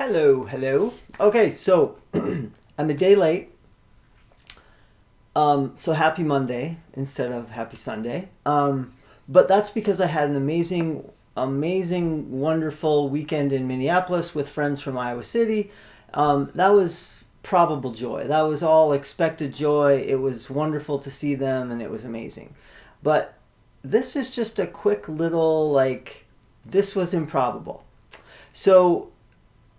Hello, hello. Okay, so I'm a day late. So happy Monday instead of happy Sunday. But that's because I had an amazing, wonderful weekend in Minneapolis with friends from Iowa City. That was probable joy. That was all expected joy. It was wonderful to see them and it was amazing. But this is just a quick little, this was improbable. So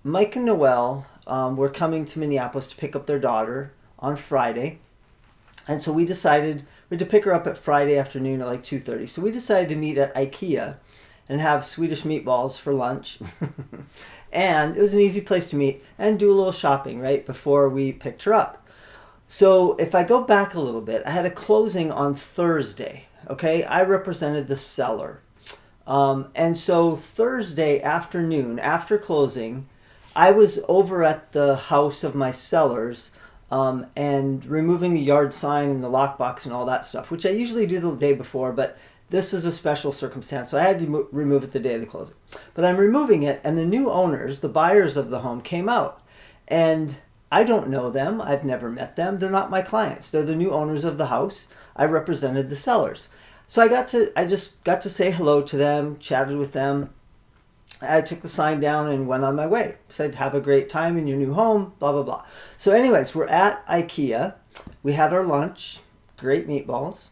Mike and Noelle were coming to Minneapolis to pick up their daughter on Friday. And so we decided we had to pick her up at Friday afternoon at like 2:30. So we decided to meet at Ikea and have Swedish meatballs for lunch. And it was an easy place to meet and do a little shopping right before we picked her up. So if I go back a little bit, I had a closing on Thursday. Okay, I represented the seller. And so Thursday afternoon, after closing, I was over at the house of my sellers and removing the yard sign and the lockbox and all that stuff, which I usually do the day before, but this was a special circumstance, so I had to remove it the day of the closing. But I'm removing it, and the new owners, the buyers of the home, came out. And I don't know them. I've never met them. They're not my clients. They're the new owners of the house. I represented the sellers. So I just got to say hello to them, chatted with them. I took the sign down and went on my way. Said, have a great time in your new home, blah, blah, blah. So anyways, we're at Ikea. We had our lunch, great meatballs.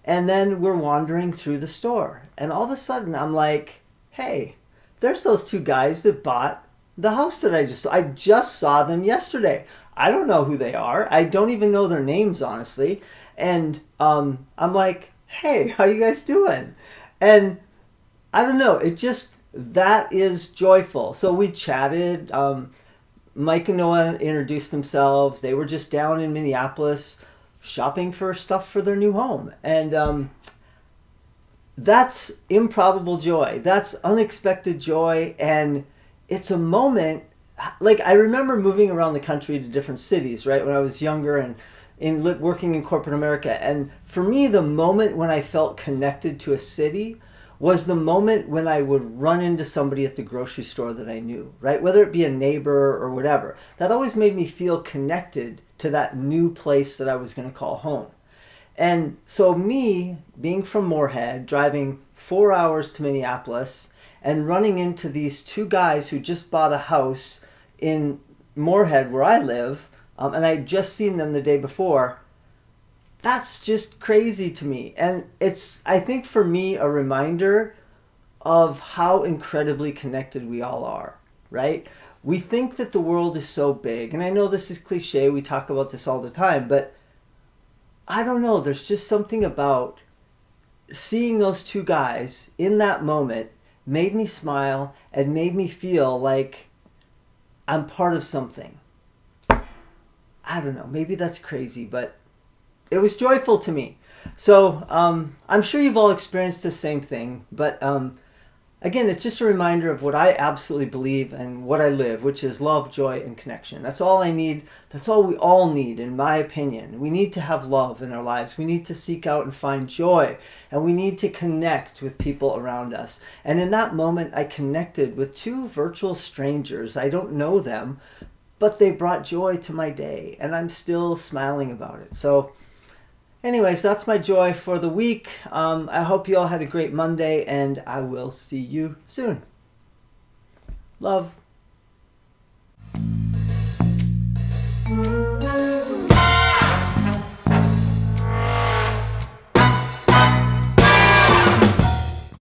And then we're wandering through the store. And all of a sudden, I'm like, hey, there's those two guys that bought the house that I just saw them yesterday. I don't know who they are. I don't even know their names, honestly. And I'm like, hey, how you guys doing? And I don't know, that is joyful. So we chatted. Mike and Noah introduced themselves. They were just down in Minneapolis shopping for stuff for their new home. And that's improbable joy. That's unexpected joy. And it's a moment, like I remember moving around the country to different cities, right, when I was younger and working in corporate America. And for me, the moment when I felt connected to a city was the moment when I would run into somebody at the grocery store that I knew, right? Whether it be a neighbor or whatever. That always made me feel connected to that new place that I was going to call home. And so me, being from Moorhead, driving 4 hours to Minneapolis and running into these two guys who just bought a house in Moorhead where I live, and I had just seen them the day before, that's just crazy to me. And it's, I think for me, a reminder of how incredibly connected we all are, right? We think that the world is so big, and I know this is cliche, we talk about this all the time, but I don't know, there's just something about seeing those two guys in that moment made me smile and made me feel like I'm part of something. I don't know, maybe that's crazy, but it was joyful to me. So I'm sure you've all experienced the same thing, but again, it's just a reminder of what I absolutely believe and what I live, which is love, joy, and connection. That's all I need. That's all we all need, in my opinion. We need to have love in our lives. We need to seek out and find joy, and we need to connect with people around us. And in that moment, I connected with two virtual strangers. I don't know them, but they brought joy to my day, and I'm still smiling about it. So anyways, that's my joy for the week. I hope you all had a great Monday, and I will see you soon. Love.